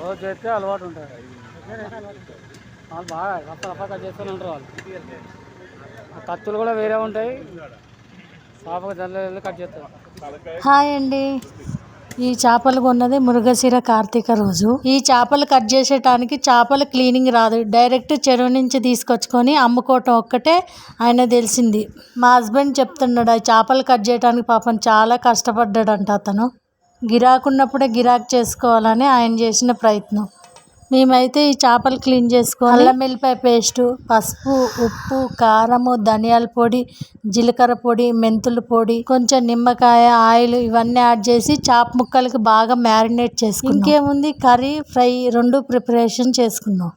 రోజు చేస్తే అలవాటు ఉంటుంది. వాళ్ళు బాగా రప్ప చేస్తూనే ఉంటారు. వాళ్ళు కత్తులు కూడా వేరే ఉంటాయి. చేపకు జల్లు కట్ చేస్తారు. హాయ్ అండి. ఈ చేపలు కొన్నది మృగశిర కార్తీక రోజు. ఈ చేపలు కట్ చేసేటానికి చేపల క్లీనింగ్ రాదు, డైరెక్ట్ చెరువు నుంచి తీసుకొచ్చుకొని అమ్ముకోవటం ఒక్కటే ఆయన తెలిసింది. మా హస్బెండ్ చెప్తున్నాడు, ఆ చేపలు కట్ చేయడానికి పాపం చాలా కష్టపడ్డాడంట. అతను గిరాకున్నప్పుడే గిరాకు చేసుకోవాలని ఆయన చేసిన ప్రయత్నం. మేమైతే ఈ చేపలు క్లీన్ చేసుకొని అల్లం వెల్లిపాయ పేస్టు, పసుపు, ఉప్పు, కారము, ధనియాల పొడి, జీలకర్ర పొడి, మెంతుల పొడి, కొంచెం నిమ్మకాయ, ఆయిల్ ఇవన్నీ యాడ్ చేసి చేప ముక్కలకి బాగా మ్యారినేట్ చేసుకున్నాం. ఇంకేముంది, కర్రీ ఫ్రై రెండు ప్రిపరేషన్ చేసుకున్నాం.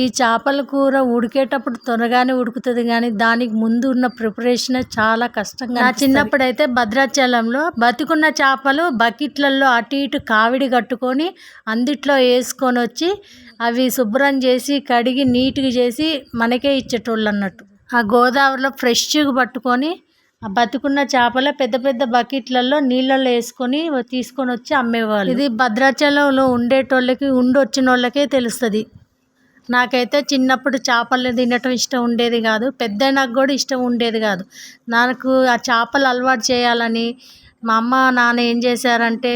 ఈ చేపల కూర ఉడికేటప్పుడు త్వరగానే ఉడుకుతుంది, కానీ దానికి ముందు ఉన్న ప్రిపరేషన్ చాలా కష్టంగా. నా చిన్నప్పుడైతే భద్రాచలంలో బతికున్న చేపలు బకెట్లలో అటు ఇటు కావిడి కట్టుకొని అందుట్లో వేసుకొని వచ్చి అవి శుభ్రం చేసి కడిగి నీట్గా చేసి మనకే ఇచ్చేటోళ్ళు అన్నట్టు. ఆ గోదావరిలో ఫ్రెష్గా పట్టుకొని ఆ బతుకున్న చేపల పెద్ద పెద్ద బకెట్లలో నీళ్ళల్లో వేసుకొని తీసుకొని వచ్చి అమ్మేవాళ్ళు. ఇది భద్రాచలంలో ఉండేటోళ్ళకి వచ్చిన వాళ్ళకే తెలుస్తుంది. నాకైతే చిన్నప్పుడు చేపలు తినటం ఇష్టం ఉండేది కాదు, పెద్దయినాక కూడా ఇష్టం ఉండేది కాదు. నాకు ఆ చేపలు అలవాటు చేయాలని మా అమ్మ నాన్న ఏం చేశారంటే,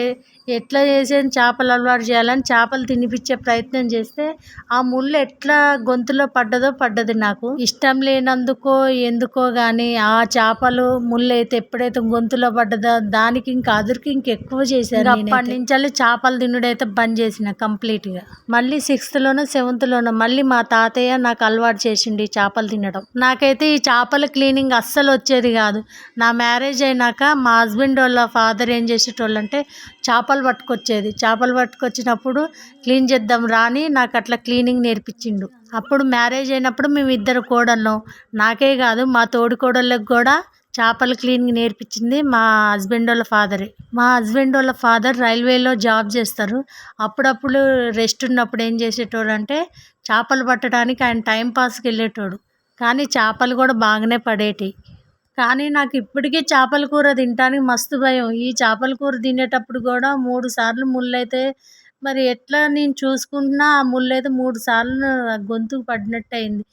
ఎట్లా చేసేది చేపలు అలవాటు చేయాలని చేపలు తినిపించే ప్రయత్నం చేస్తే ఆ ముళ్ళు ఎట్లా గొంతులో పడ్డది. నాకు ఇష్టం లేనందుకో ఎందుకో కానీ ఆ చేపలు ముళ్ళు అయితే ఎప్పుడైతే గొంతులో పడ్డదో దానికి ఇంకా అదురికి ఇంకెక్కువ చేశారు. అప్పటి నుంచి చేపలు తినుడైతే బంద్ చేసిన కంప్లీట్గా. మళ్ళీ 6th లోనో 7th లోనో మళ్ళీ మా తాతయ్య నాకు అలవాటు చేసిండు ఈ చేపలు తినడం. నాకైతే ఈ చేపల క్లీనింగ్ అస్సలు వచ్చేది కాదు. నా మ్యారేజ్ అయినాక మా హస్బెండ్ వాళ్ళ ఫాదర్ ఏం చేసేటోళ్ళు అంటే చేపలు పట్టుకొచ్చినప్పుడు క్లీన్ చేద్దాం రాని నాకు అట్లా క్లీనింగ్ నేర్పించిండు. అప్పుడు మ్యారేజ్ అయినప్పుడు మేము 2 కోడళ్ళం. నాకే కాదు మా తోడి కోడళ్ళకి కూడా చేపల క్లీనింగ్ నేర్పించింది మా హస్బెండ్ వాళ్ళ ఫాదరే. మా హస్బెండ్ వాళ్ళ ఫాదర్ రైల్వేలో జాబ్ చేస్తారు. అప్పుడప్పుడు రెస్ట్ ఉన్నప్పుడు ఏం చేసేటోడు అంటే చేపలు పట్టడానికి ఆయన టైంపాస్కి వెళ్ళేటోడు. కానీ చేపలు కూడా బాగానే పడేటివి. కానీ నాకు ఇప్పటికీ చేపల కూర తినడానికి మస్తు భయం. ఈ చేపల కూర తినేటప్పుడు కూడా 3 సార్లు ముళ్ళైతే మరి ఎట్లా నేను చూసుకుంటున్నా ఆ ముళ్ళైతే 3 సార్లు గొంతుకు పడినట్టు అయింది.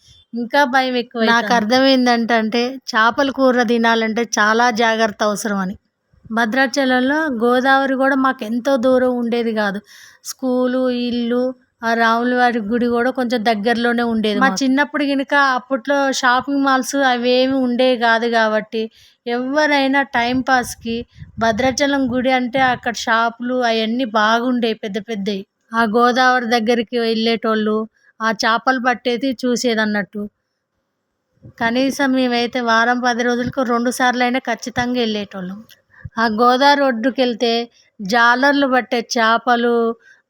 ఇంకా భయం ఎక్కువ. నాకు అర్థమైందంటే చేపల కూర తినాలంటే చాలా జాగ్రత్త అవసరం అని. భద్రాచలంలో గోదావరి కూడా మాకు ఎంతో దూరం ఉండేది కాదు. స్కూలు, ఇల్లు, ఆ రాములవారి గుడి కూడా కొంచెం దగ్గరలోనే ఉండేది. మా చిన్నప్పుడు కనుక అప్పట్లో షాపింగ్ మాల్స్ అవేమి ఉండేవి కాదు కాబట్టి ఎవరైనా టైంపాస్కి భద్రాచలం గుడి అంటే అక్కడ షాపులు అవన్నీ బాగుండేవి, పెద్ద పెద్దవి. ఆ గోదావరి దగ్గరికి వెళ్ళేటోళ్ళు ఆ చేపలు పట్టేది చూసేది అన్నట్టు. కనీసం మేమైతే వారం 10 రోజులకు 2 సార్లు అయినా ఖచ్చితంగా వెళ్ళేటోళ్ళం. ఆ గోదావరి ఒడ్డుకి వెళ్తే జాలర్లు పట్టే చేపలు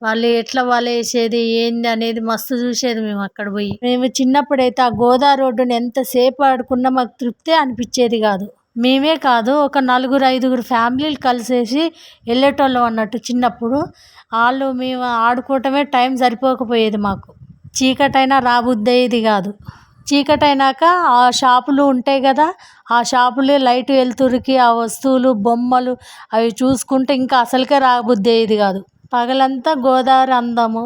వాళ్ళు ఎట్లా వలేసేది ఏంది అనేది మస్తు చూసేది మేము అక్కడ పోయి. మేము చిన్నప్పుడైతే ఆ గోదావరి రోడ్డుని ఎంతసేపు ఆడుకున్నా మాకు తృప్తే అనిపించేది కాదు. మేమే కాదు, ఒక 4-5 ఫ్యామిలీలు కలిసేసి వెళ్ళేటోళ్ళం అన్నట్టు. చిన్నప్పుడు వాళ్ళు మేము ఆడుకోవటమే టైం సరిపోకపోయేది మాకు. చీకటైనా రాబుద్ది అయ్యేది కాదు. చీకటైనాక ఆ షాపులు ఉంటాయి కదా, ఆ షాపులే లైట్ వెలుతురికి ఆ వస్తువులు బొమ్మలు అవి చూసుకుంటే ఇంకా అసలుకే రాబుద్ది అయ్యేది కాదు. పగలంతా గోదావరి అందము,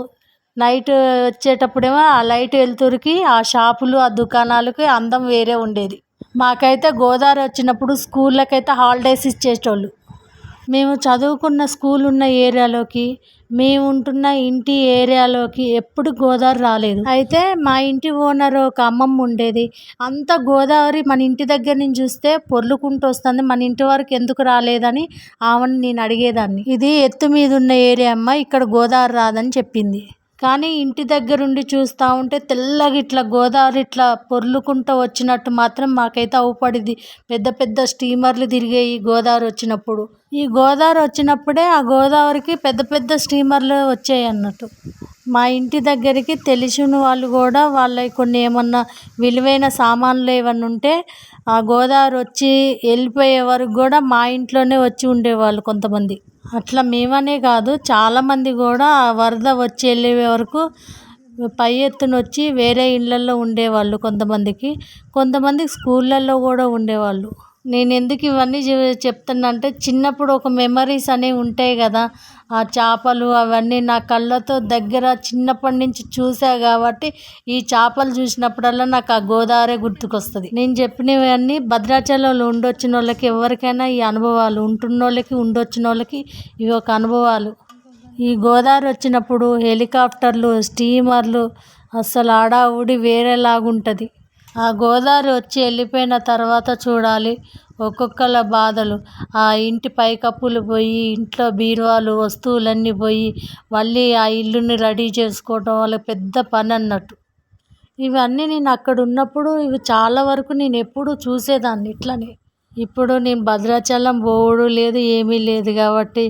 నైట్ వచ్చేటప్పుడేమో ఆ లైట్ వెలుతురికి ఆ షాపులు ఆ దుకాణాలకి అందం వేరే ఉండేది. మాకైతే గోదావరి వచ్చినప్పుడు స్కూళ్ళకైతే హాలిడేస్ ఇచ్చేటోళ్ళు. మేము చదువుకున్న స్కూల్ ఉన్న ఏరియాలోకి, మేము ఉంటున్న ఇంటి ఏరియాలోకి ఎప్పుడు గోదావరి రాలేదు. అయితే మా ఇంటి ఓనర్ ఒక అమ్మమ్మ ఉండేది. అంత గోదావరి మన ఇంటి దగ్గర నుంచి చూస్తే పొర్లుకుంటూ వస్తుంది, మన ఇంటి వరకు ఎందుకు రాలేదని ఆమెను నేను అడిగేదాన్ని. ఇది ఎత్తు మీద ఉన్న ఏరియా అమ్మ, ఇక్కడ గోదావరి రాదని చెప్పింది. కానీ ఇంటి దగ్గరుండి చూస్తూ ఉంటే తెల్లగా ఇట్లా గోదావరి ఇట్లా పొర్లుకుంటూ వచ్చినట్టు మాత్రం మాకైతే అవుపడింది. పెద్ద పెద్ద స్టీమర్లు తిరిగాయి గోదావరి వచ్చినప్పుడు. ఈ గోదావరి వచ్చినప్పుడే ఆ గోదావరికి పెద్ద పెద్ద స్టీమర్లు వచ్చాయి అన్నట్టు. మా ఇంటి దగ్గరికి తెలిసిన వాళ్ళు కూడా వాళ్ళ కొన్ని ఏమన్నా విలువైన సామాన్లు ఏమన్నా ఉంటే ఆ గోదావరి వచ్చి వెళ్ళిపోయే వరకు కూడా మా ఇంట్లోనే వచ్చి ఉండేవాళ్ళు కొంతమంది. అట్లా మేమనే కాదు, చాలామంది కూడా వరద వచ్చి వెళ్ళే వరకు పై ఎత్తున వచ్చి వేరే ఇళ్ళల్లో ఉండేవాళ్ళు. కొంతమంది స్కూళ్ళల్లో కూడా ఉండేవాళ్ళు. నేను ఎందుకు ఇవన్నీ చెప్తున్నా అంటే చిన్నప్పుడు ఒక మెమరీస్ అనేవి ఉంటాయి కదా, ఆ చేపలు అవన్నీ నా కళ్ళతో దగ్గర చిన్నప్పటి నుంచి చూసా కాబట్టి ఈ చేపలు చూసినప్పుడల్లా నాకు ఆ గోదావరి గుర్తుకొస్తుంది. నేను చెప్పినవన్నీ భద్రాచలంలో ఉండొచ్చిన వాళ్ళకి ఎవరికైనా ఈ అనుభవాలు, ఉంటున్న వాళ్ళకి ఉండొచ్చిన వాళ్ళకి ఇవి ఒక అనుభవాలు. ఈ గోదావరి వచ్చినప్పుడు హెలికాప్టర్లు, స్టీమర్లు అస్సలు ఆడావుడి వేరేలాగుంటుంది. ఆ గోదావరి వచ్చి వెళ్ళిపోయిన తర్వాత చూడాలి ఒక్కొక్కళ్ళ బాధలు. ఆ ఇంటి పైకప్పులు పోయి, ఇంట్లో బీరువాలు వస్తువులన్నీ పోయి మళ్ళీ ఆ ఇల్లుని రెడీ చేసుకోవటం వాళ్ళకి పెద్ద పని అన్నట్టు. ఇవన్నీ నేను అక్కడ ఉన్నప్పుడు ఇవి చాలా వరకు నేను ఎప్పుడూ చూసేదాన్ని ఇట్లనే. ఇప్పుడు నేను భద్రాచలం పోవడం లేదు, ఏమీ లేదు కాబట్టి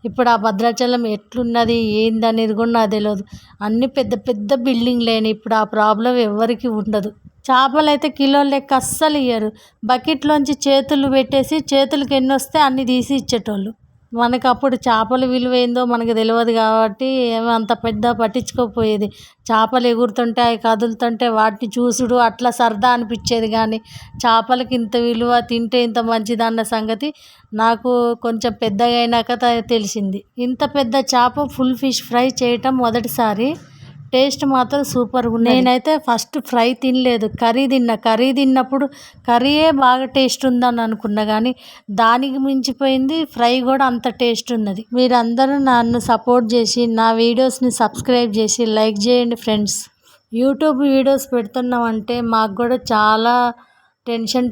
ఇప్పుడు ఆ భద్రాచలం ఎట్లున్నది ఏందనేది కూడా నాకు తెలియదు. అన్నీ పెద్ద పెద్ద బిల్డింగ్లేని ఇప్పుడు ఆ ప్రాబ్లం ఎవరికి ఉండదు. చేపలు అయితే కిలోల లెక్క అస్సలు ఇయ్యరు. బకెట్లోంచి చేతులు పెట్టేసి చేతులకి ఎన్ని వస్తే అన్ని తీసి ఇచ్చేటోళ్ళు. మనకు అప్పుడు చేపల విలువ ఏందో మనకు తెలియదు కాబట్టి ఏమో అంత పెద్ద పట్టించుకోకపోయేది. చేపలు ఎగురుతుంటే అవి కదులుతుంటే వాటిని చూసుడు అట్లా సరదా అనిపించేది. కానీ చేపలకి ఇంత విలువ, తింటే ఇంత మంచిదన్న సంగతి నాకు కొంచెం పెద్దగా అయినాక తెలిసింది. ఇంత పెద్ద చేప ఫుల్ ఫిష్ ఫ్రై చేయటం మొదటిసారి. టేస్ట్ మాత్రం సూపర్గా ఉంది. నేనైతే ఫస్ట్ ఫ్రై తినలేదు, కర్రీ తిన్నా. కర్రీ తిన్నప్పుడు కర్రీయే బాగా టేస్ట్ ఉందని అనుకున్నా కానీ దానికి మించిపోయింది ఫ్రై కూడా అంత టేస్ట్ ఉన్నది. మీరందరూ నన్ను సపోర్ట్ చేసి నా వీడియోస్ని సబ్స్క్రైబ్ చేసి లైక్ చేయండి ఫ్రెండ్స్. యూట్యూబ్ వీడియోస్ పెడుతున్నామంటే మాకు కూడా చాలా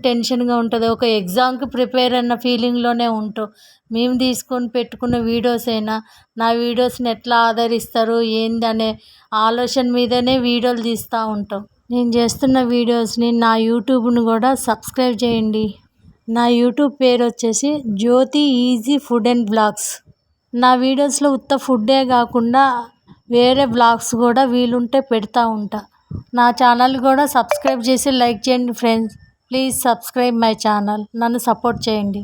టెన్షన్గా ఉంటుంది. ఒక ఎగ్జామ్కి ప్రిపేర్ అన్న ఫీలింగ్లోనే ఉంటాం. మేము తీసుకొని పెట్టుకున్న వీడియోస్ అయినా నా వీడియోస్ని ఎట్లా ఆదరిస్తారు ఏందనే ఆలోచన మీదనే వీడియోలు తీస్తూ ఉంటాం. నేను చేస్తున్న వీడియోస్ని నా యూట్యూబ్ని కూడా సబ్స్క్రైబ్ చేయండి. నా యూట్యూబ్ పేరు వచ్చేసి జ్యోతి ఈజీ ఫుడ్ అండ్ బ్లాగ్స్. నా వీడియోస్లో ఉత్త ఫుడ్డే కాకుండా వేరే బ్లాగ్స్ కూడా వీలుంటే పెడతా ఉంటా. నా ఛానల్ కూడా సబ్స్క్రైబ్ చేసి లైక్ చేయండి friends. Please subscribe my channel. నన్ను సపోర్ట్ చేయండి.